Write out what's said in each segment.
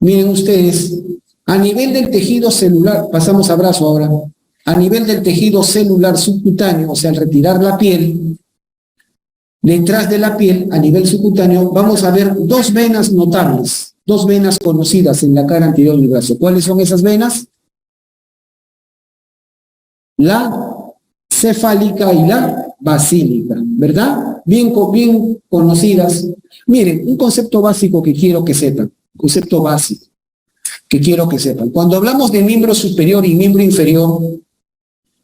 Miren ustedes, a nivel del tejido celular, pasamos a brazo ahora, a nivel del tejido celular subcutáneo, o sea, al retirar la piel, detrás de la piel, a nivel subcutáneo, vamos a ver dos venas notables, dos venas conocidas en la cara anterior del brazo. ¿Cuáles son esas venas? La cefálica y la basílica, ¿verdad? Bien conocidas. Miren, un concepto básico que quiero que sepan, concepto básico que quiero que sepan. Cuando hablamos de miembro superior y miembro inferior,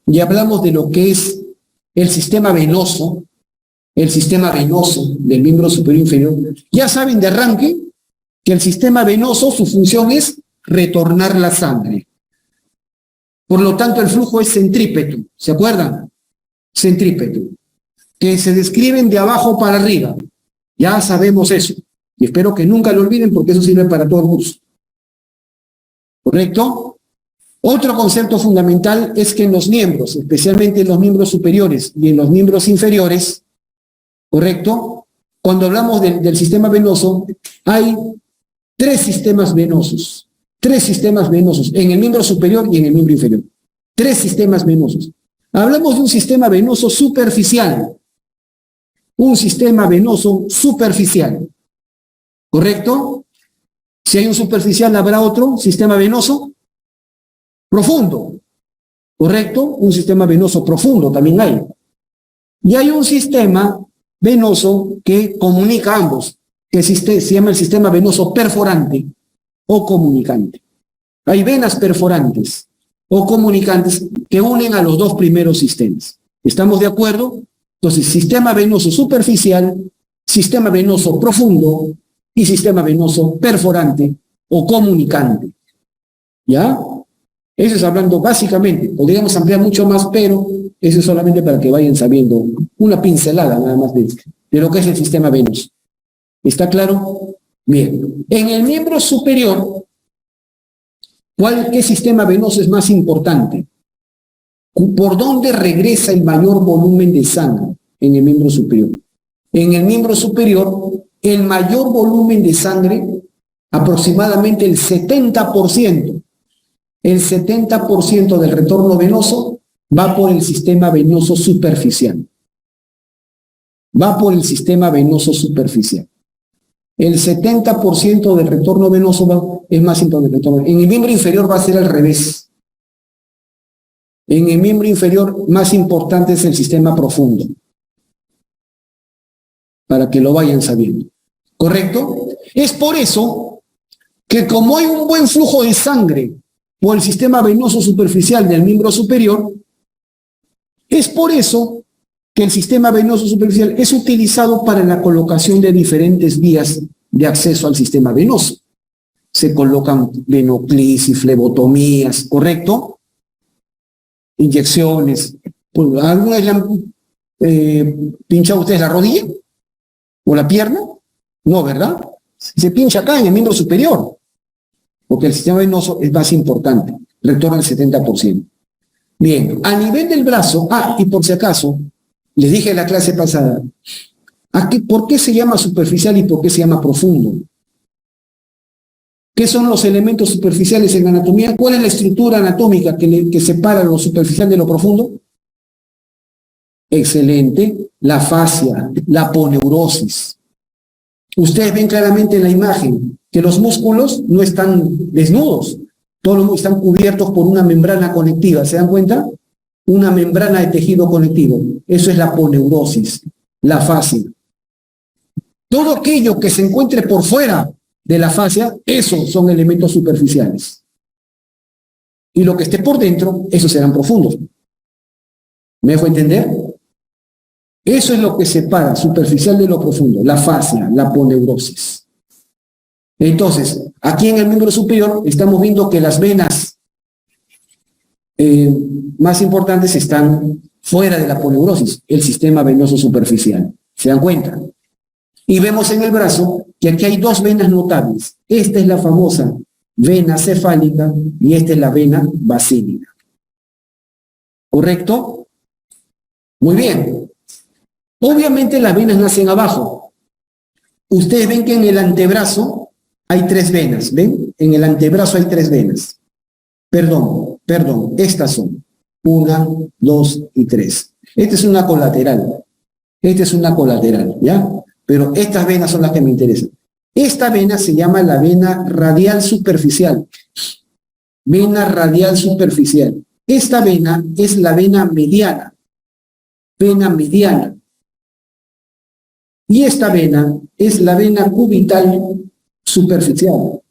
y hablamos de lo que es el sistema venoso del miembro superior e inferior, ya saben de arranque que el sistema venoso, su función es retornar la sangre. Por lo tanto, el flujo es centrípeto, ¿se acuerdan? Centrípeto, que se describen de abajo para arriba. Ya sabemos eso. Y espero que nunca lo olviden porque eso sirve para todo el curso. ¿Correcto? Otro concepto fundamental es que en los miembros, especialmente en los miembros superiores y en los miembros inferiores, ¿correcto? Cuando hablamos del sistema venoso, hay tres sistemas venosos en el miembro superior y en el miembro inferior. Tres sistemas venosos. Hablamos de un sistema venoso superficial. Un sistema venoso superficial. ¿Correcto? Si hay un superficial, habrá otro sistema venoso profundo. ¿Correcto? Un sistema venoso profundo también hay. Y hay un sistema venoso que comunica ambos, que se llama el sistema venoso perforante o comunicante. Hay venas perforantes o comunicantes que unen a los dos primeros sistemas. ¿Estamos de acuerdo? Entonces, sistema venoso superficial, sistema venoso profundo y sistema venoso perforante o comunicante. ¿Ya? Eso es hablando básicamente. Podríamos ampliar mucho más, pero eso es solamente para que vayan sabiendo una pincelada nada más de lo que es el sistema venoso. ¿Está claro? Bien. En el miembro superior, ¿qué sistema venoso es más importante? ¿Por dónde regresa el mayor volumen de sangre en el miembro superior? En el miembro superior, el mayor volumen de sangre, aproximadamente el 70%. El 70% del retorno venoso va por el sistema venoso superficial. Va por el sistema venoso superficial. El 70% del retorno venoso es más importante. En el miembro inferior va a ser al revés. En el miembro inferior más importante es el sistema profundo. Para que lo vayan sabiendo. ¿Correcto? Es por eso que como hay un buen flujo de sangre por el sistema venoso superficial del miembro superior, es por eso que el sistema venoso superficial es utilizado para la colocación de diferentes vías de acceso al sistema venoso. Se colocan venoclisis, flebotomías, ¿correcto? Inyecciones. ¿Alguna vez le han pinchado ustedes la rodilla? ¿O la pierna? No, ¿verdad? Se pincha acá en el miembro superior, porque el sistema venoso es más importante, retorna el 70%. Bien, a nivel del brazo, y por si acaso, les dije en la clase pasada, ¿por qué se llama superficial y por qué se llama profundo? ¿Qué son los elementos superficiales en anatomía? ¿Cuál es la estructura anatómica que separa lo superficial de lo profundo? Excelente, la fascia, la aponeurosis. Ustedes ven claramente en la imagen que los músculos no están desnudos, todos están cubiertos por una membrana conectiva, ¿se dan cuenta? Una membrana de tejido conectivo. Eso es la aponeurosis, la fascia. Todo aquello que se encuentre por fuera de la fascia, esos son elementos superficiales. Y lo que esté por dentro, esos serán profundos. ¿Me dejo entender? Eso es lo que separa superficial de lo profundo, la fascia, la aponeurosis. Entonces, aquí en el miembro superior estamos viendo que las venas más importantes están fuera de la aponeurosis, el sistema venoso superficial. ¿Se dan cuenta? Y vemos en el brazo que aquí hay dos venas notables. Esta es la famosa vena cefálica y esta es la vena basílica. ¿Correcto? Muy bien. Obviamente las venas nacen abajo. Ustedes ven que en el antebrazo hay tres venas, ¿ven? en el antebrazo hay 3 venas. Perdón, estas son 1, 2 y 3. Esta es una colateral. Esta es una colateral, ¿ya? Pero estas venas son las que me interesan. Esta vena se llama la vena radial superficial. Vena radial superficial. Esta vena es la vena mediana. Vena mediana. Y esta vena es la vena cubital superficial.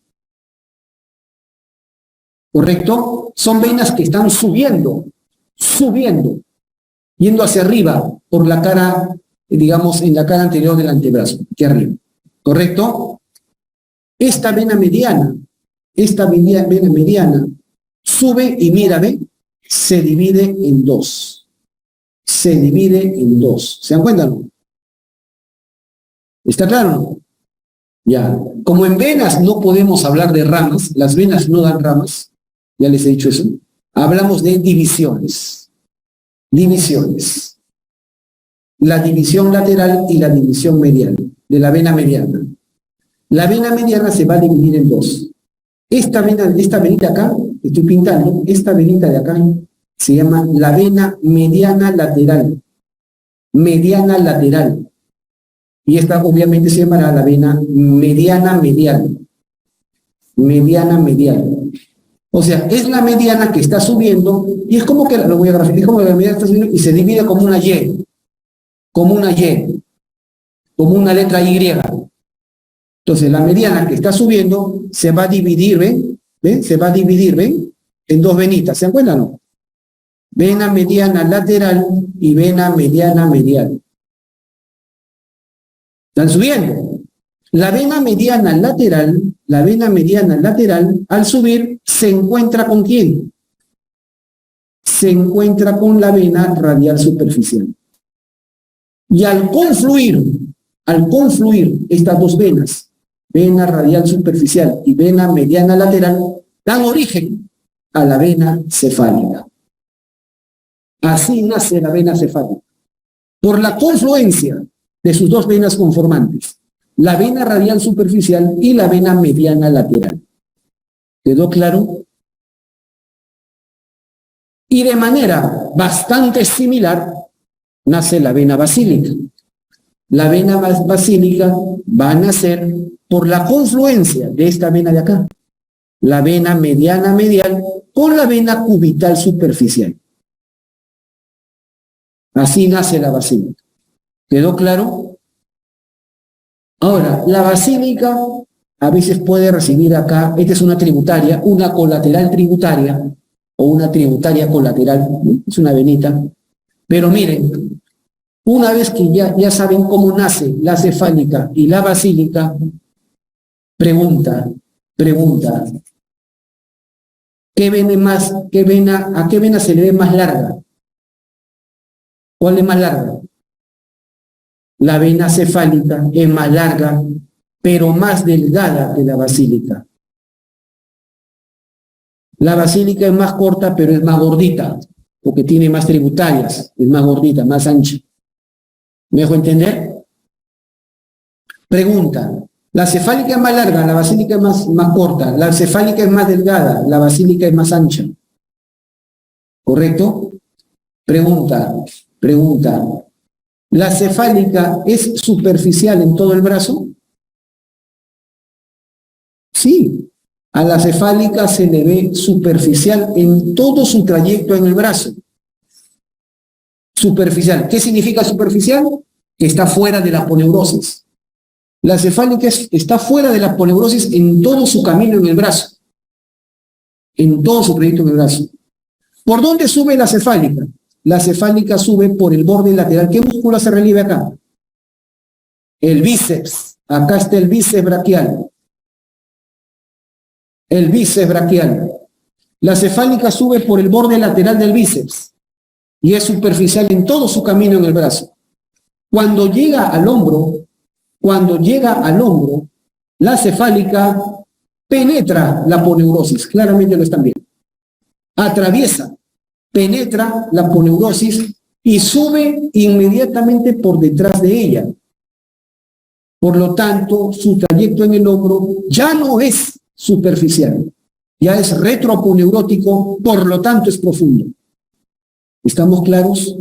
¿Correcto? Son venas que están subiendo, yendo hacia arriba por la cara, digamos, en la cara anterior del antebrazo, aquí arriba. ¿Correcto? Esta vena mediana sube y mira, ¿ve? Se divide en 2. Se divide en 2. ¿Se dan cuenta, no? ¿Está claro, no? Ya. Como en venas no podemos hablar de ramas, las venas no dan ramas, ya les he dicho eso, hablamos de divisiones. Divisiones. La división lateral y la división medial, de la vena mediana. La vena mediana se va a dividir en 2. Esta venita acá, que estoy pintando, esta venita de acá, se llama la vena mediana lateral. Mediana lateral. Y esta obviamente se llamará la vena mediana medial. Mediana medial. O sea, es la mediana que está subiendo, y es como que, lo voy a graficar, es como que la mediana está subiendo y se divide como una Y. Como una Y. Como una letra Y. Entonces, la mediana que está subiendo se va a dividir, ¿ven? ¿Ven? Se va a dividir, ¿ven? En 2 venitas, ¿se acuerdan o no? Vena mediana lateral y vena mediana medial. Están subiendo. La vena mediana lateral, al subir, se encuentra ¿con quién? Se encuentra con la vena radial superficial. Y al confluir estas 2 venas, vena radial superficial y vena mediana lateral, dan origen a la vena cefálica. Así nace la vena cefálica. Por la confluencia de sus 2 venas conformantes, la vena radial superficial y la vena mediana lateral. ¿Quedó claro? Y de manera bastante similar nace la vena basílica. La vena basílica va a nacer por la confluencia de esta vena de acá, la vena mediana medial con la vena cubital superficial. Así nace la basílica. ¿Quedó claro? Ahora, la basílica a veces puede recibir acá, esta es una tributaria, una colateral tributaria, o una tributaria colateral, es una venita. Pero miren, una vez que ya saben cómo nace la cefálica y la basílica, pregunta, ¿a qué vena se le ve más larga? ¿Cuál es más larga? La vena cefálica es más larga, pero más delgada que la basílica. La basílica es más corta, pero es más gordita, porque tiene más tributarias, es más gordita, más ancha. ¿Me dejo entender? Pregunta, la cefálica es más larga, la basílica es más corta, la cefálica es más delgada, la basílica es más ancha. ¿Correcto? Pregunta, ¿la cefálica es superficial en todo el brazo? Sí, a la cefálica se le ve superficial en todo su trayecto en el brazo. Superficial. ¿Qué significa superficial? Que está fuera de la aponeurosis. La cefálica está fuera de la aponeurosis en todo su camino en el brazo. En todo su trayecto en el brazo. ¿Por dónde sube la cefálica? La cefálica sube por el borde lateral. ¿Qué músculo se relieve acá? El bíceps. Acá está el bíceps braquial. El bíceps braquial. La cefálica sube por el borde lateral del bíceps y es superficial en todo su camino en el brazo. Cuando llega al hombro, la cefálica penetra la aponeurosis. Claramente lo están viendo. Atraviesa, penetra la aponeurosis y sube inmediatamente por detrás de ella. Por lo tanto, su trayecto en el hombro ya no es superficial. Ya es retroaponeurótico, por lo tanto es profundo. ¿Estamos claros?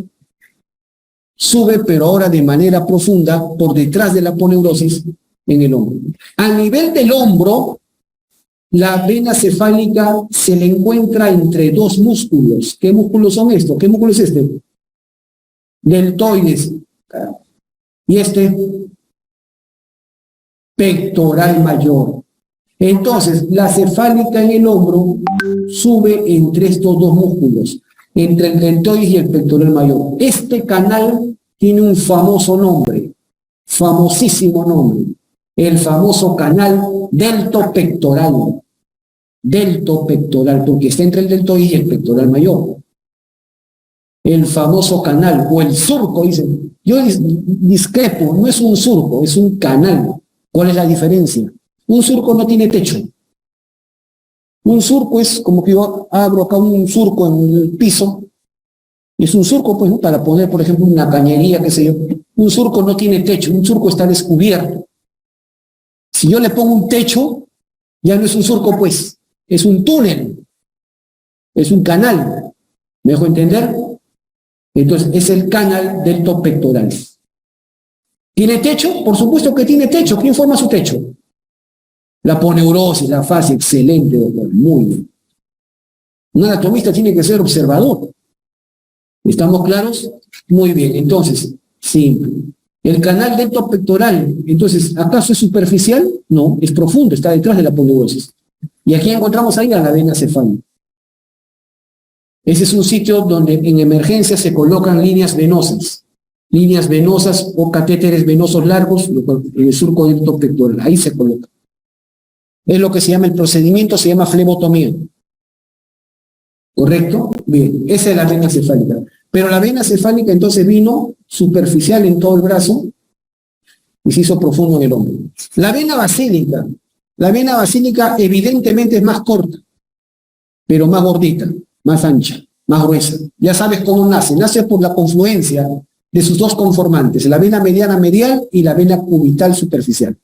Sube, pero ahora de manera profunda, por detrás de la aponeurosis en el hombro. A nivel del hombro, la vena cefálica se le encuentra entre dos músculos. ¿Qué músculos son estos? ¿Qué músculo es este? Deltoides. Y este, pectoral mayor. Entonces, la cefálica en el hombro sube entre estos dos músculos, entre el deltoides y el pectoral mayor. Este canal tiene un famoso nombre, famosísimo nombre, el famoso canal deltopectoral. Deltopectoral, porque está entre el deltoides y el pectoral mayor. El famoso canal, o el surco, dicen. Yo discrepo, no es un surco, es un canal. ¿Cuál es la diferencia? Un surco no tiene techo. Un surco es como que yo abro acá un surco en el piso. Es un surco, pues, ¿no? Para poner, por ejemplo, una cañería, qué sé yo. Un surco no tiene techo, un surco está descubierto. Si yo le pongo un techo, ya no es un surco, pues, es un túnel, es un canal. ¿Me dejo entender? Entonces, es el canal deltopectoral. ¿Tiene techo? Por supuesto que tiene techo. ¿Quién forma su techo? La aponeurosis, la fascia, excelente, doctor, muy bien. Un anatomista tiene que ser observador. ¿Estamos claros? Muy bien, entonces, simple. El canal deltopectoral, entonces, ¿acaso es superficial? No, es profundo, está detrás de la aponeurosis. Y aquí encontramos ahí a la vena cefálica. Ese es un sitio donde en emergencia se colocan líneas venosas o catéteres venosos largos, en el surco deltopectoral, ahí se coloca. Es lo que se llama el procedimiento, se llama flebotomía. ¿Correcto? Bien, esa es la vena cefálica. Pero la vena cefálica entonces vino superficial en todo el brazo y se hizo profundo en el hombro. La vena basílica evidentemente es más corta, pero más gordita, más ancha, más gruesa. Ya sabes cómo nace. Nace por la confluencia de sus dos conformantes, la vena mediana medial y la vena cubital superficial.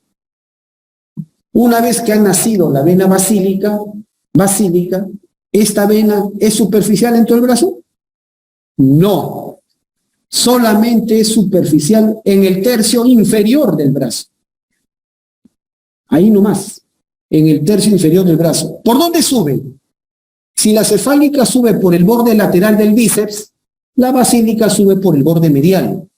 Una vez que ha nacido la vena basílica, ¿esta vena es superficial en todo el brazo? No. Solamente es superficial en el tercio inferior del brazo. Ahí nomás, en el tercio inferior del brazo. ¿Por dónde sube? Si la cefálica sube por el borde lateral del bíceps, la basílica sube por el borde medial.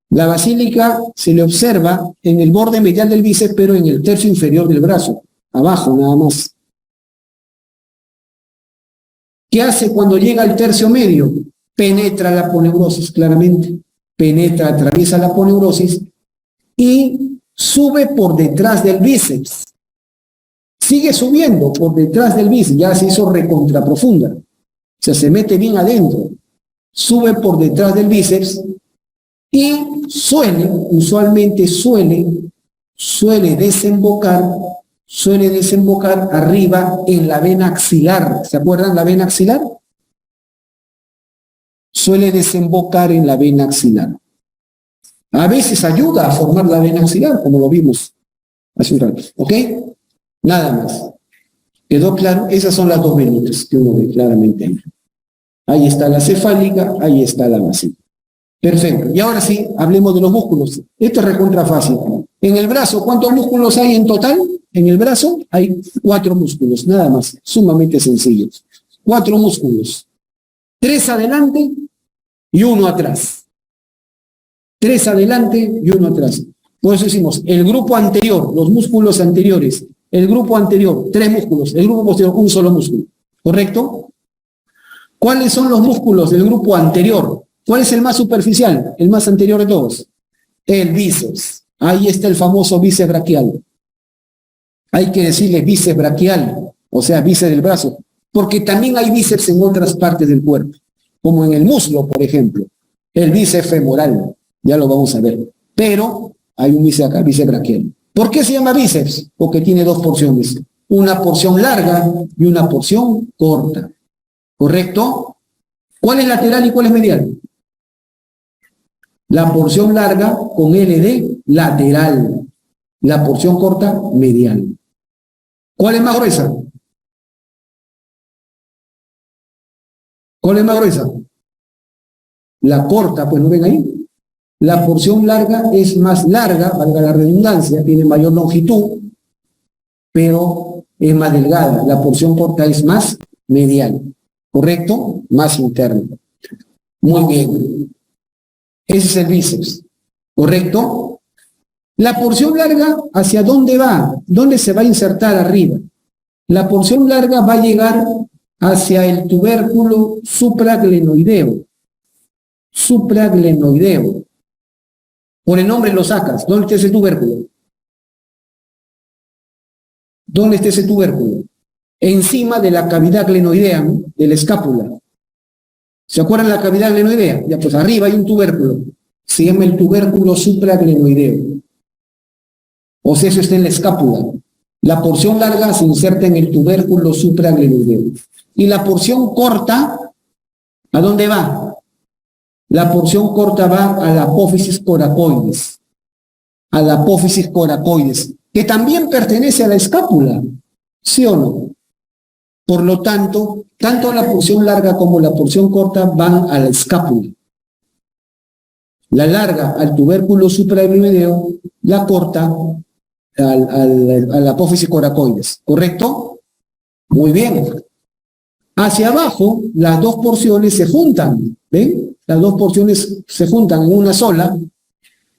La basílica se le observa en el borde medial del bíceps, pero en el tercio inferior del brazo, abajo nada más. ¿Qué hace cuando llega al tercio medio? Penetra la aponeurosis, claramente. Penetra, atraviesa la aponeurosis y sube por detrás del bíceps. Sigue subiendo por detrás del bíceps, ya se hizo recontraprofunda. O sea, se mete bien adentro. Sube por detrás del bíceps y usualmente suele desembocar arriba en la vena axilar. ¿Se acuerdan la vena axilar? Suele desembocar en la vena axilar. A veces ayuda a formar la vena axilar, como lo vimos hace un rato. ¿Ok? Nada más. ¿Quedó claro? Esas son las dos venitas que uno ve claramente ahí. Ahí está la cefálica, ahí está la basílica. Perfecto. Y ahora sí, hablemos de los músculos. Esto es recontra fácil. En el brazo, ¿cuántos músculos hay en total? En el brazo hay 4 músculos, nada más. Sumamente sencillos. 4 músculos. 3 adelante y 1 atrás. 3 adelante y 1 atrás. Por eso decimos, el grupo anterior, los músculos anteriores, el grupo anterior, 3 músculos, el grupo posterior, un solo músculo. ¿Correcto? ¿Cuáles son los músculos del grupo anterior? ¿Cuál es el más superficial? El más anterior de todos. El bíceps. Ahí está el famoso bíceps braquial. Hay que decirle bíceps braquial, o sea, bíceps del brazo, porque también hay bíceps en otras partes del cuerpo, como en el muslo, por ejemplo. El bíceps femoral, ya lo vamos a ver. Pero hay un bíceps acá, bíceps braquial. ¿Por qué se llama bíceps? Porque tiene 2 porciones. Una porción larga y una porción corta. ¿Correcto? ¿Cuál es lateral y cuál es medial? La porción larga con L de lateral. La porción corta, medial. ¿Cuál es más gruesa? ¿Cuál es más gruesa? La corta, pues no ven ahí. La porción larga es más larga, valga la redundancia, tiene mayor longitud, pero es más delgada. La porción corta es más medial, ¿correcto? Más interna. Muy bien. Ese es el bíceps, ¿correcto? La porción larga, ¿hacia dónde va? ¿Dónde se va a insertar arriba? La porción larga va a llegar hacia el tubérculo supraglenoideo. Supraglenoideo. Por el nombre lo sacas. ¿Dónde está ese tubérculo? ¿Dónde está ese tubérculo? Encima de la cavidad glenoidea, ¿no? De la escápula. ¿Se acuerdan de la cavidad glenoidea? Ya, pues arriba hay un tubérculo. Se llama el tubérculo supraglenoideo. O sea, eso está en la escápula. La porción larga se inserta en el tubérculo supraglenoideo. Y la porción corta, ¿a dónde va? La porción corta va a la apófisis coracoides. A la apófisis coracoides, que también pertenece a la escápula. ¿Sí o no? Por lo tanto, tanto la porción larga como la porción corta van a la escápula. La larga al tubérculo supraglenoideo, la corta a la apófisis coracoides. ¿Correcto? Muy bien. Hacia abajo, las dos porciones se juntan. ¿Ven? Las dos porciones se juntan en una sola.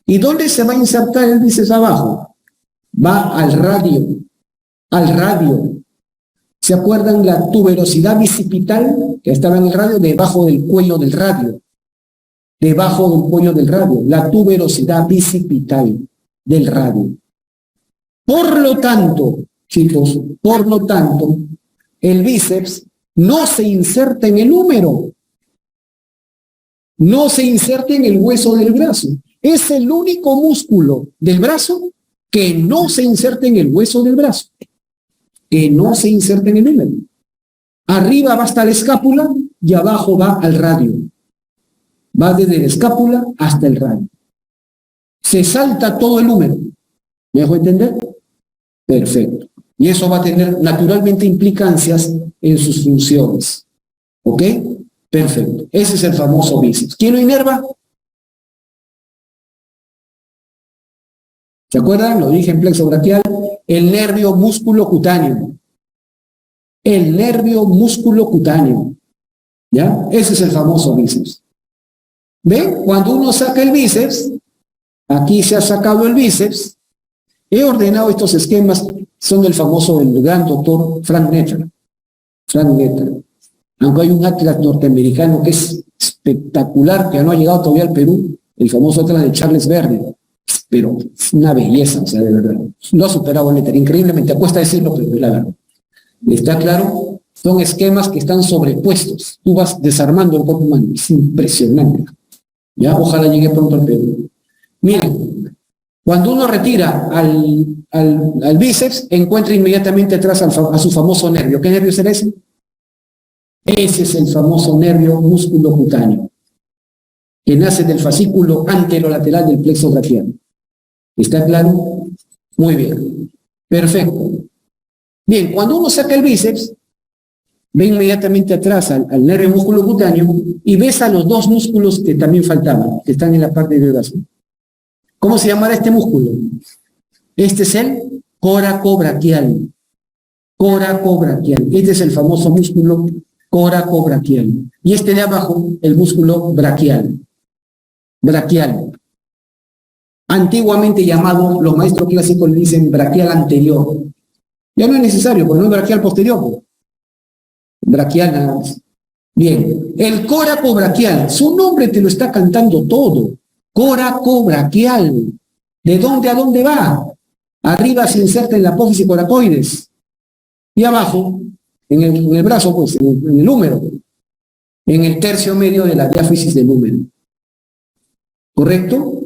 ¿Y dónde se va a insertar el bíceps abajo? Va al radio. Al radio. ¿Se acuerdan la tuberosidad bicipital que estaba en el radio? Debajo del cuello del radio. Debajo del cuello del radio. La tuberosidad bicipital del radio. Por lo tanto, chicos, por lo tanto, el bíceps no se inserta en el húmero. No se inserta en el hueso del brazo. Es el único músculo del brazo que no se inserta en el hueso del brazo. Que no se inserta en el húmero. Arriba va hasta la escápula y abajo va al radio. Va desde la escápula hasta el radio. Se salta todo el húmero. ¿Me dejo entender? Perfecto. Y eso va a tener naturalmente implicancias en sus funciones. ¿Ok? Perfecto. Ese es el famoso bíceps. ¿Quién lo inerva? ¿Se acuerdan? Lo dije en plexo braquial. El nervio músculo cutáneo. El nervio músculo cutáneo. ¿Ya? Ese es el famoso bíceps. ¿Ven? Cuando uno saca el bíceps, aquí se ha sacado el bíceps. He ordenado estos esquemas, son del famoso, del gran doctor Frank Netter. Frank Netter. Aunque hay un atlas norteamericano que es espectacular, que no ha llegado todavía al Perú, el famoso atlas de Charles Verne. Pero es una belleza, o sea, de verdad. Lo ha superado Netter, increíblemente, cuesta decirlo, pero es la verdad. ¿Está claro? Son esquemas que están sobrepuestos. Tú vas desarmando el cuerpo humano. Es impresionante. Ya, ojalá llegue pronto al Perú. Miren, cuando uno retira al bíceps, encuentra inmediatamente atrás a su famoso nervio. ¿Qué nervio será ese? Ese es el famoso nervio músculo cutáneo, que nace del fascículo anterolateral del plexo braquial. ¿Está claro? Muy bien. Perfecto. Bien, cuando uno saca el bíceps, ve inmediatamente atrás al nervio músculo cutáneo y ves a los dos músculos que también faltaban, que están en la parte de brazo. ¿Cómo se llamará este músculo? Este es el coracobraquial. Coracobraquial. Este es el famoso músculo coracobraquial. Y este de abajo, el músculo braquial. Braquial. Antiguamente llamado, los maestros clásicos le dicen braquial anterior. Ya no es necesario, porque no es braquial posterior. Braquial nada más. Bien, el coracobraquial, su nombre te lo está cantando todo. Coracobraquial. ¿De dónde a dónde va? Arriba se inserta en la apófisis coracoides. Y abajo, en el brazo, pues, en el húmero. En el tercio medio de la diáfisis del húmero. ¿Correcto?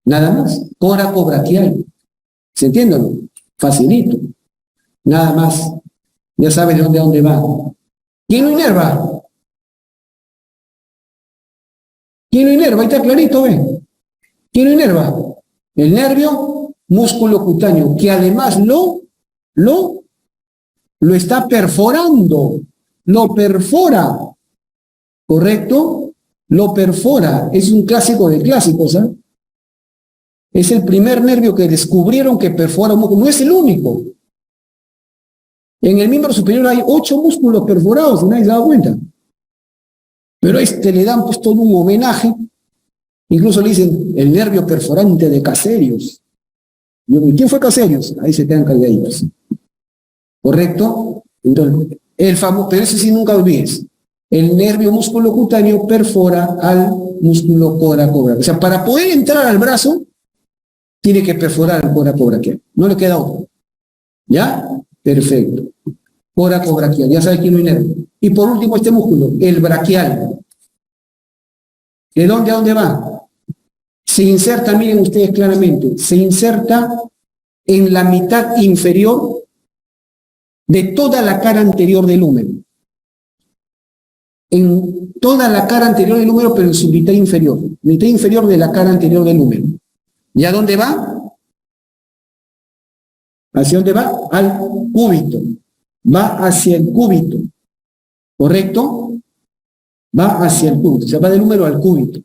Nada más. Coracobraquial. ¿Se entiende? Facilito. Nada más. Ya sabes de dónde a dónde va. ¿Quién lo inerva? ¿Quién lo inerva? Ahí está clarito, ¿ven? ¿Quién lo inerva? El nervio músculo cutáneo, que además lo lo está perforando, lo perfora, ¿correcto? Lo perfora, es un clásico de clásicos, ¿eh? Es el primer nervio que descubrieron que perfora un músculo, no es el único. En el miembro superior hay 8 músculos perforados, nadie se da cuenta. Pero a este le dan pues todo un homenaje, incluso le dicen el nervio perforante de Caserius. Yo, ¿quién fue Caserius? Ahí se quedan calladitos. ¿Correcto? Entonces, el famoso, pero ese sí nunca olvides. El nervio músculo cutáneo perfora al músculo coracobraquial. O sea, para poder entrar al brazo, tiene que perforar el coracobraquial. No le queda otro. ¿Ya? Perfecto. Coracobraquial. Ya sabes quién lo inerva. Y por último, este músculo, el braquial. ¿De dónde a dónde va? Se inserta, miren ustedes claramente, se inserta en la mitad inferior de toda la cara anterior del húmero. En toda la cara anterior del húmero, pero en su mitad inferior de la cara anterior del húmero. ¿Y a dónde va? ¿Hacia dónde va? Al cúbito. Va hacia el cúbito. ¿Correcto? Va hacia el cúbito. Se va del húmero al cúbito.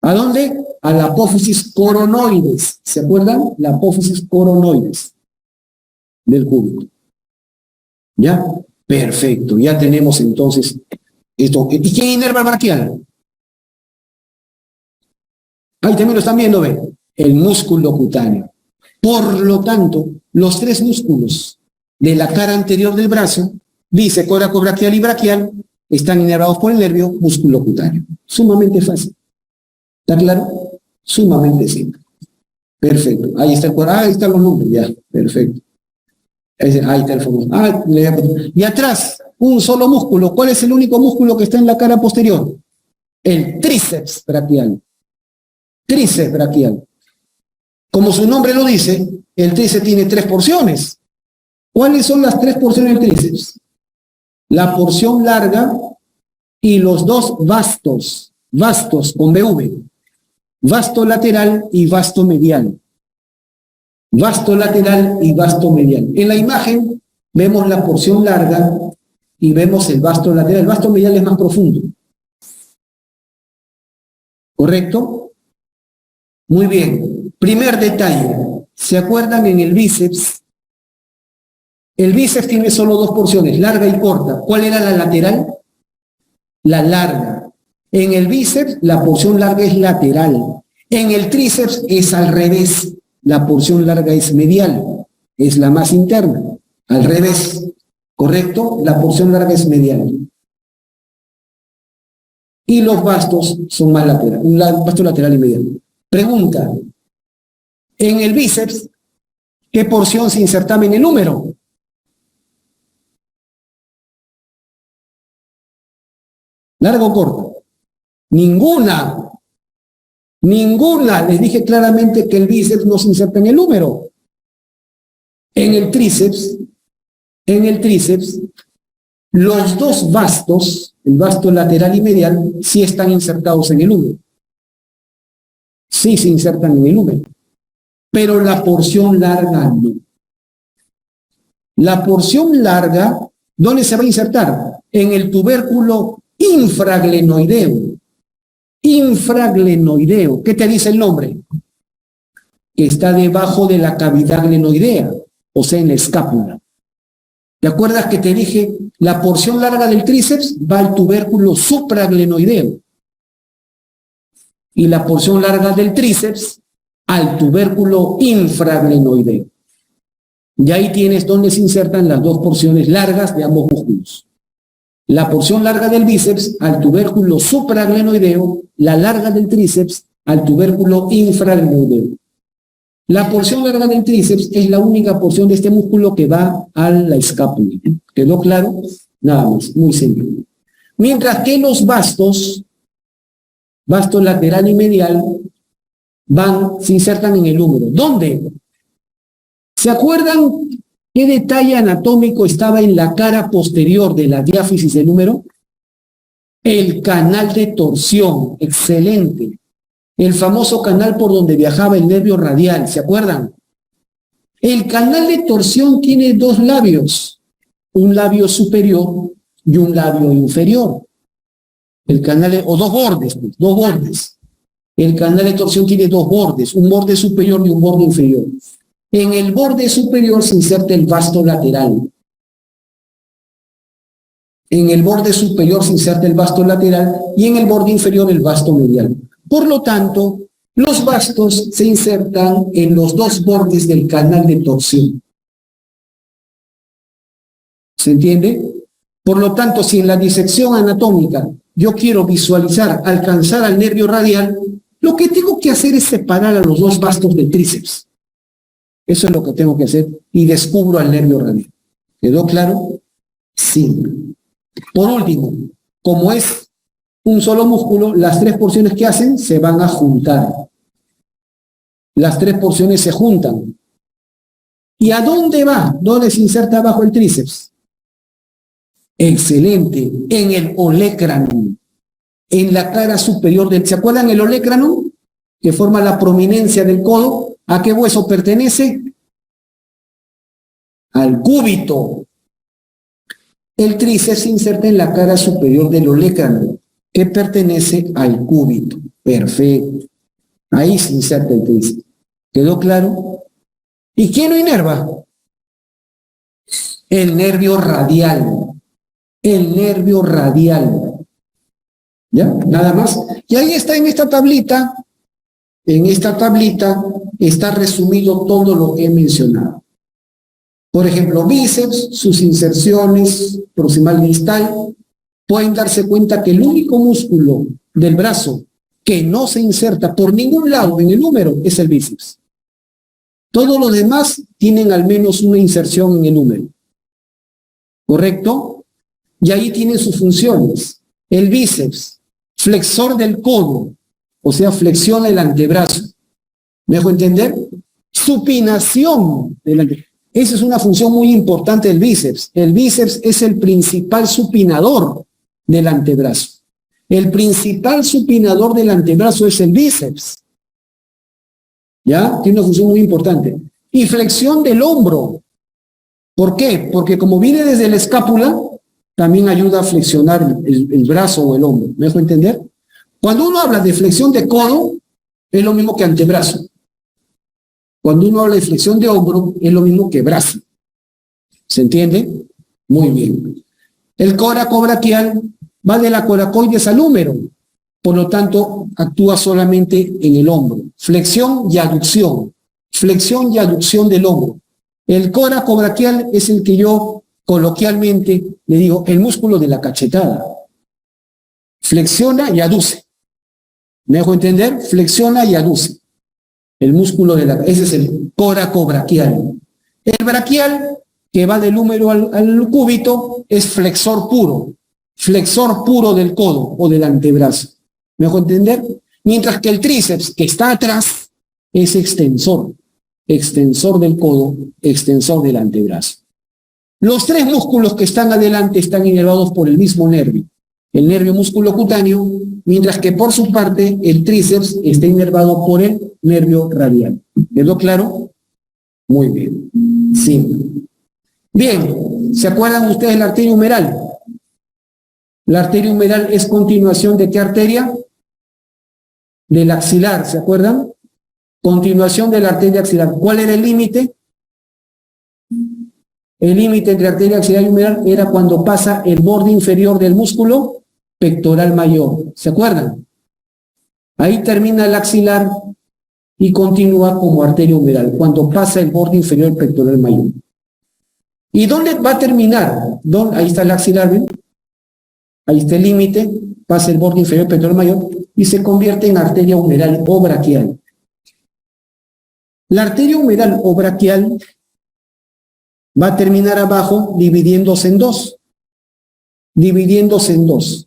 ¿A dónde? A la apófisis coronoides. ¿Se acuerdan? La apófisis coronoides del cúbito. ¿Ya? Perfecto. Ya tenemos entonces esto. ¿Y quién inerva el braquial? Ahí también lo están viendo, ¿ven? El músculo cutáneo. Por lo tanto, los 3 músculos de la cara anterior del brazo, bíceps, coracobraquial y braquial, están inervados por el nervio músculo cutáneo. Sumamente fácil. ¿Está claro? Sumamente simple. Perfecto. Ahí está el corazón. Ahí están los nombres. Ya. Perfecto. Ahí está el famoso. Y atrás, un solo músculo. ¿Cuál es el único músculo que está en la cara posterior? El tríceps braquial. Tríceps braquial. Como su nombre lo dice, el tríceps tiene 3 porciones. ¿Cuáles son las 3 porciones del tríceps? La porción larga y los 2 vastos. Vastos con BV. Vasto lateral y vasto medial. Vasto lateral y vasto medial. En la imagen vemos la porción larga y vemos el vasto lateral. El vasto medial es más profundo. ¿Correcto? Muy bien. Primer detalle. ¿Se acuerdan en el bíceps? El bíceps tiene solo 2 porciones, larga y corta. ¿Cuál era la lateral? La larga. En el bíceps la porción larga es lateral. En el tríceps es al revés. La porción larga es medial. Es la más interna. Al revés. ¿Correcto? La porción larga es medial. Y los vastos son más laterales. Un vasto lateral y medial. Pregunta. En el bíceps, ¿qué porción se insertaba en el húmero? ¿Larga o corta? Ninguna. Ninguna. Les dije claramente que el bíceps no se inserta en el húmero. En el tríceps, los 2 vastos, el vasto lateral y medial, sí están insertados en el húmero. Sí se insertan en el húmero. Pero la porción larga no. La porción larga, ¿dónde se va a insertar? En el tubérculo infraglenoideo. Infraglenoideo. ¿Qué te dice el nombre? Que está debajo de la cavidad glenoidea, o sea, en la escápula. ¿Te acuerdas que te dije la porción larga del tríceps va al tubérculo supraglenoideo? Y la porción larga del tríceps al tubérculo infraglenoideo. Y ahí tienes donde se insertan las 2 porciones largas de ambos músculos. La porción larga del bíceps al tubérculo supraglenoideo, la larga del tríceps al tubérculo infraglenoideo. La porción larga del tríceps es la única porción de este músculo que va a la escápula. ¿Quedó claro? Nada más, muy simple. Mientras que los vastos, vasto lateral y medial, se insertan en el húmero. ¿Dónde? ¿Se acuerdan qué detalle anatómico estaba en la cara posterior de la diáfisis del húmero? El canal de torsión, excelente. El famoso canal por donde viajaba el nervio radial, ¿se acuerdan? El canal de torsión tiene 2 labios. un labio superior y un labio inferior. El canal, o dos bordes, pues, dos bordes. El canal de torsión tiene dos bordes, un borde superior y un borde inferior. En el borde superior se inserta el vasto lateral. En el borde superior se inserta el vasto lateral y en el borde inferior el vasto medial. Por lo tanto, los vastos se insertan en los dos bordes del canal de torsión. ¿Se entiende? Por lo tanto, si en la disección anatómica yo quiero visualizar, alcanzar al nervio radial, lo que tengo que hacer es separar a los dos vastos del tríceps. Eso es lo que tengo que hacer y descubro al nervio radial. ¿Quedó claro? Sí. Por último, como es un solo músculo, las tres porciones que hacen se van a juntar. Las tres porciones se juntan. ¿Y a dónde va? ¿Dónde se inserta abajo el tríceps? Excelente. En el olecranon. En la cara superior del... ¿Se acuerdan el olecranon? Que forma la prominencia del codo. ¿A qué hueso pertenece? Al cúbito. El tríceps se inserta en la cara superior del olecranon, que pertenece al cúbito. Perfecto. Ahí se inserta el tríceps. ¿Quedó claro? ¿Y quién lo inerva? El nervio radial. El nervio radial. ¿Ya? Nada más. Y ahí está en esta tablita. En esta tablita está resumido todo lo que he mencionado. Por ejemplo, bíceps, sus inserciones, proximal distal. Pueden darse cuenta que el único músculo del brazo que no se inserta por ningún lado en el húmero es el bíceps. Todos los demás tienen al menos una inserción en el húmero. ¿Correcto? Y ahí tienen sus funciones. El bíceps, flexor del codo, o sea, flexiona el antebrazo. ¿Me dejo entender? Supinación del antebrazo. Esa es una función muy importante del bíceps. El bíceps es el principal supinador del antebrazo. El principal supinador del antebrazo es el bíceps. ¿Ya? Tiene una función muy importante. Y flexión del hombro. ¿Por qué? Porque como viene desde la escápula, también ayuda a flexionar el brazo o el hombro. ¿Me dejo entender? Cuando uno habla de flexión de codo, es lo mismo que antebrazo. Cuando uno habla de flexión de hombro, es lo mismo que brazo. ¿Se entiende? Muy bien. El coracobraquial va de la coracoides al húmero. Por lo tanto, actúa solamente en el hombro. Flexión y aducción. Flexión y aducción del hombro. El coracobraquial es el que yo coloquialmente le digo el músculo de la cachetada. Flexiona y aduce. ¿Me dejo entender? Flexiona y aduce. El músculo de la... Ese es el coracobraquial. El braquial, que va del húmero al cúbito, es flexor puro. Flexor puro del codo o del antebrazo. ¿Me dejo entender? Mientras que el tríceps, que está atrás, es extensor. Extensor del codo, extensor del antebrazo. Los tres músculos que están adelante están inervados por el mismo nervio. El nervio musculocutáneo, mientras que por su parte el tríceps está inervado por el nervio radial. ¿Quedó claro? Muy bien. Sí. Bien, ¿se acuerdan ustedes de la arteria humeral? La arteria humeral es continuación ¿de qué arteria? Del axilar, ¿se acuerdan? Continuación de la arteria axilar. ¿Cuál era el límite? El límite entre arteria axilar y humeral era cuando pasa el borde inferior del músculo pectoral mayor. ¿Se acuerdan? Ahí termina el axilar y continúa como arteria humeral, cuando pasa el borde inferior del pectoral mayor. ¿Y dónde va a terminar? Ahí está el axilar, ¿ven? Ahí está el límite, pasa el borde inferior del pectoral mayor y se convierte en arteria humeral o braquial. La arteria humeral o braquial va a terminar abajo dividiéndose en dos. Dividiéndose en dos.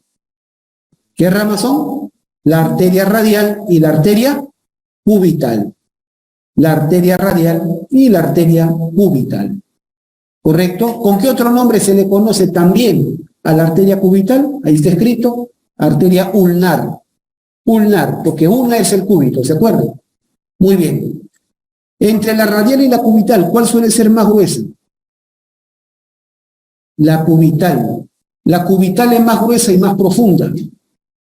¿Qué ramas son? La arteria radial y la arteria cubital. La arteria radial y la arteria cubital. ¿Correcto? ¿Con qué otro nombre se le conoce también a la arteria cubital? Ahí está escrito, arteria ulnar. Ulnar, porque ulna es el cúbito, ¿se acuerdan? Muy bien. Entre la radial y la cubital, ¿cuál suele ser más gruesa? La cubital. La cubital es más gruesa y más profunda.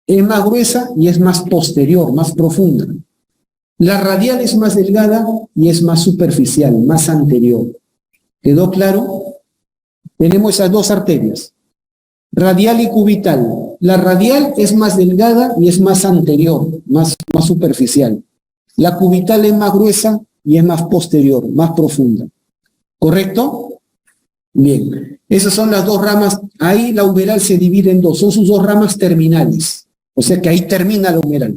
Es más gruesa y es más posterior, más profunda. La radial es más delgada y es más superficial, más anterior. ¿Quedó claro? Tenemos esas dos arterias, radial y cubital. La radial es más delgada y es más anterior, más superficial. La cubital es más gruesa y es más posterior, más profunda. ¿Correcto? Bien. Esas son las dos ramas. Ahí la humeral se divide en dos. Son sus dos ramas terminales. O sea que ahí termina la humeral,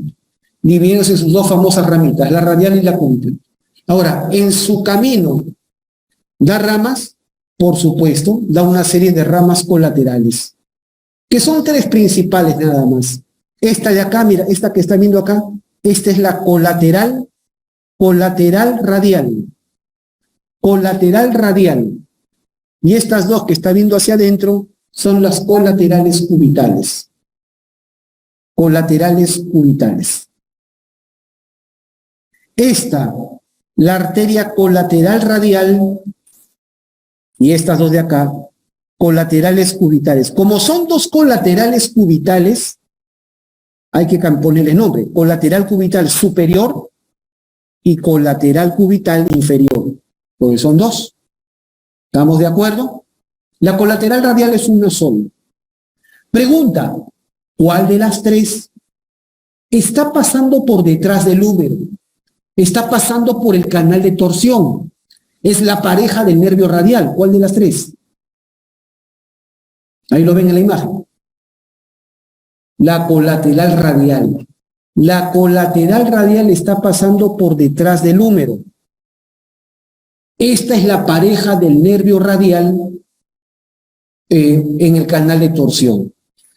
dividiéndose en sus dos famosas ramitas, la radial y la cubital. Ahora, en su camino, da ramas, por supuesto, da una serie de ramas colaterales, que son tres principales nada más. Esta de acá, mira, esta que está viendo acá, esta es la colateral radial. Colateral radial. Y estas dos que está viendo hacia adentro son las colaterales cubitales. Colaterales cubitales. Esta, la arteria colateral radial, y estas dos de acá, colaterales cubitales. Como son dos colaterales cubitales, hay que ponerle nombre. Colateral cubital superior y colateral cubital inferior. Porque son dos. ¿Estamos de acuerdo? La colateral radial es una sola. Pregunta, ¿cuál de las tres está pasando por detrás del úmero? Está pasando por el canal de torsión. Es la pareja del nervio radial. ¿Cuál de las tres? Ahí lo ven en la imagen. La colateral radial. La colateral radial está pasando por detrás del húmero. Esta es la pareja del nervio radial en el canal de torsión.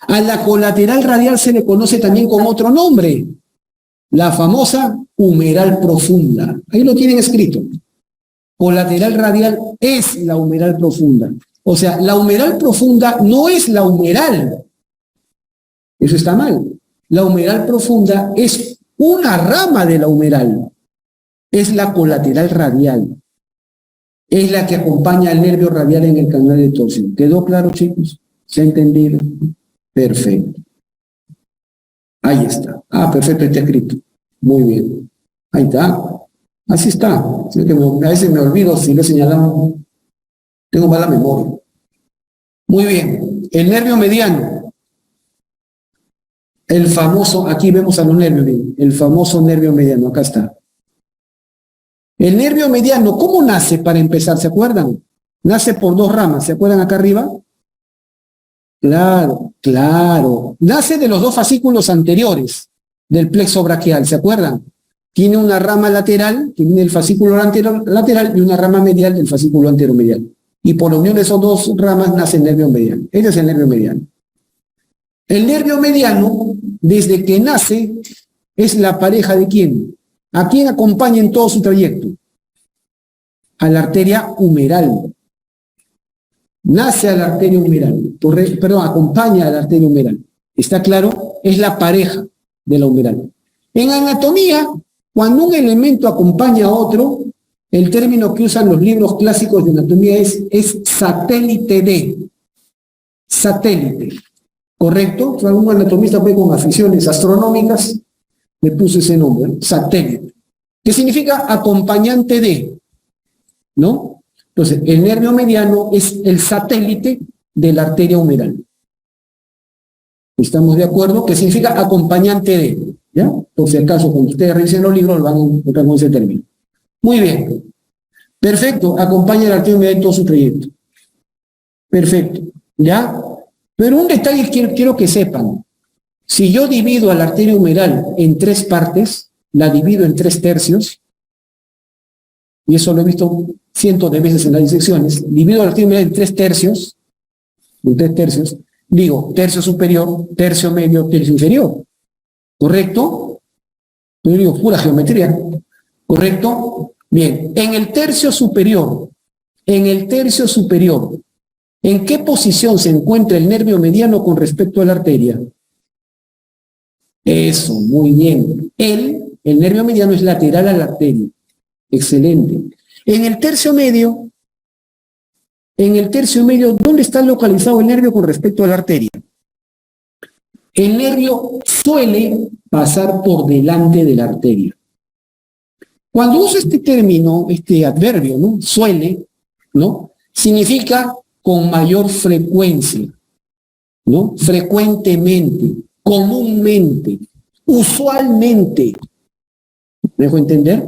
A la colateral radial se le conoce también con otro nombre, la famosa humeral profunda. Ahí lo tienen escrito. Colateral radial es la humeral profunda. O sea, la humeral profunda no es la humeral. Eso está mal. La humeral profunda es una rama de la humeral. Es la colateral radial. Es la que acompaña al nervio radial en el canal de torsión. ¿Quedó claro, chicos? ¿Se ha entendido? Perfecto. Ahí está. Ah, perfecto, está escrito. Muy bien. Ahí está. Así está. A veces me olvido si lo he señalado. Tengo mala memoria. Muy bien. El nervio mediano. El famoso, aquí vemos a los nervios, el famoso nervio mediano, acá está. El nervio mediano, ¿cómo nace para empezar? ¿Se acuerdan? Nace por dos ramas, ¿se acuerdan acá arriba? Claro, claro. Nace de los dos fascículos anteriores del plexo braquial, ¿se acuerdan? Tiene una rama lateral, que viene del fascículo lateral, y una rama medial del fascículo anteromedial. Y por la unión de esas dos ramas nace el nervio mediano. Ese es el nervio mediano. El nervio mediano, desde que nace, es la pareja de ¿quién? ¿A quién acompaña en todo su trayecto? A la arteria humeral. Nace a la arteria humeral, perdón, acompaña a la arteria humeral. ¿Está claro? Es la pareja de la humeral. En anatomía, cuando un elemento acompaña a otro, el término que usan los libros clásicos de anatomía es satélite de. Satélite. ¿Correcto? Algún anatomista fue con aficiones astronómicas, le puso ese nombre, satélite. ¿Qué significa acompañante de? ¿No? Entonces, el nervio mediano es el satélite de la arteria humeral. ¿Estamos de acuerdo? ¿Qué significa acompañante de? ¿Ya? Por si acaso, cuando ustedes revisen los libros, lo van a encontrar con ese término. Muy bien. Perfecto. Acompaña a la arteria humeral en todo su trayecto. Perfecto. ¿Ya? Pero un detalle quiero que sepan. Si yo divido a la arteria humeral en tres partes, la divido en 3/3, y eso lo he visto cientos de veces en las disecciones, divido a la arteria humeral en 3/3, digo tercio superior, tercio medio, tercio inferior. ¿Correcto? Yo digo pura geometría. ¿Correcto? Bien, en el tercio superior, ¿en qué posición se encuentra el nervio mediano con respecto a la arteria? Eso, muy bien. El nervio mediano es lateral a la arteria. Excelente. En el tercio medio, En el tercio medio, ¿dónde está localizado el nervio con respecto a la arteria? El nervio suele pasar por delante de la arteria. Cuando uso este término, este adverbio, ¿no? Suele, ¿no? Significa con mayor frecuencia, ¿no? Frecuentemente, comúnmente, usualmente. ¿Me dejo entender?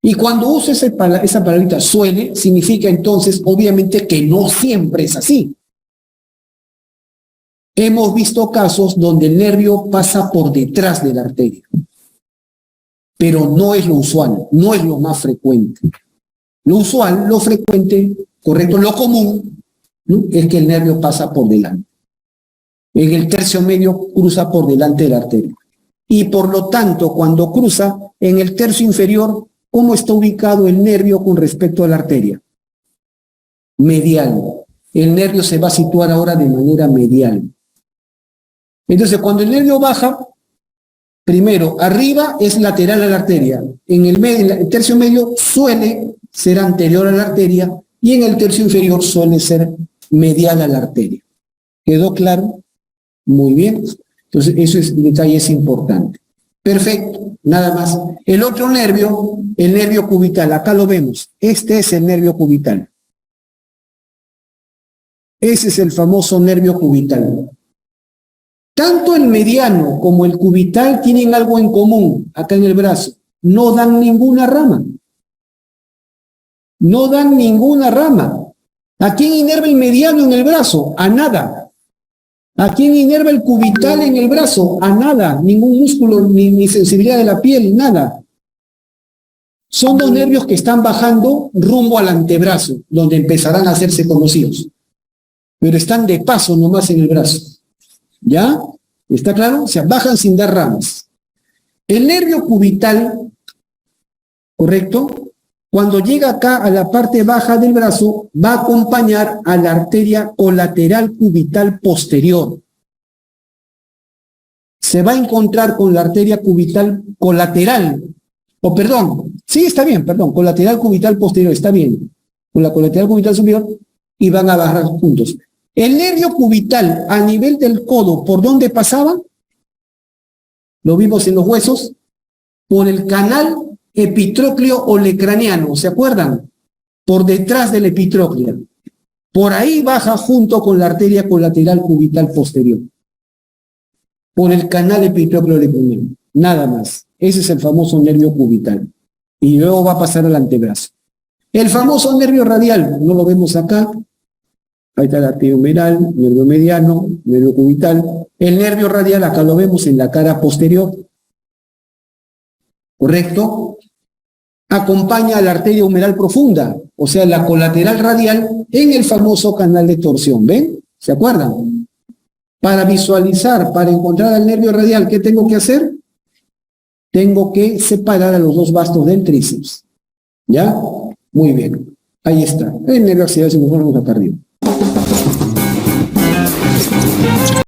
Y cuando uso esa palabrita suele, significa entonces, obviamente, que no siempre es así. Hemos visto casos donde el nervio pasa por detrás de la arteria, pero no es lo usual, no es lo más frecuente. Lo usual, lo frecuente, correcto, lo común, ¿no? Es que el nervio pasa por delante. En el tercio medio cruza por delante de la arteria. Y por lo tanto, cuando cruza en el tercio inferior, ¿cómo está ubicado el nervio con respecto a la arteria? Medial. El nervio se va a situar ahora de manera medial. Entonces, cuando el nervio baja, primero, arriba es lateral a la arteria. En el tercio medio suele ser anterior a la arteria y en el tercio inferior suele ser medial a la arteria. ¿Quedó claro? Muy bien. Entonces, ese detalle es importante. Perfecto, nada más. El otro nervio, el nervio cubital, acá lo vemos. Este es el nervio cubital. Ese es el famoso nervio cubital. Tanto el mediano como el cubital tienen algo en común acá en el brazo. No dan ninguna rama. No dan ninguna rama. ¿A quién inerva el mediano en el brazo? A nada. ¿A quién inerva el cubital en el brazo? A nada. Ningún músculo, ni sensibilidad de la piel, nada. Son dos nervios que están bajando rumbo al antebrazo, donde empezarán a hacerse conocidos. Pero están de paso nomás en el brazo. ¿Ya? ¿Está claro? O sea, bajan sin dar ramas. El nervio cubital, ¿correcto? Cuando llega acá a la parte baja del brazo, va a acompañar a la arteria colateral cubital posterior. Se va a encontrar con la arteria cubital colateral, sí, está bien, colateral cubital posterior, está bien, con la colateral cubital superior, y van a bajar juntos. El nervio cubital a nivel del codo, ¿por dónde pasaba? Lo vimos en los huesos, por el canal epitrócleo olecraniano, ¿se acuerdan? Por detrás del epitrócleo. Por ahí baja junto con la arteria colateral cubital posterior. Por el canal epitrócleo olecraniano. Nada más. Ese es el famoso nervio cubital. Y luego va a pasar al antebrazo. El famoso nervio radial, no lo vemos acá. Ahí está la arteria humeral, nervio mediano, nervio cubital. El nervio radial acá lo vemos en la cara posterior. ¿Correcto? Acompaña a la arteria humeral profunda, o sea, la colateral radial en el famoso canal de torsión. ¿Ven? ¿Se acuerdan? Para visualizar, para encontrar al nervio radial, ¿qué tengo que hacer? Tengo que separar a los dos bastos del tríceps. ¿Ya? Muy bien. Ahí está. El nervio axilar circunflejo acá arriba.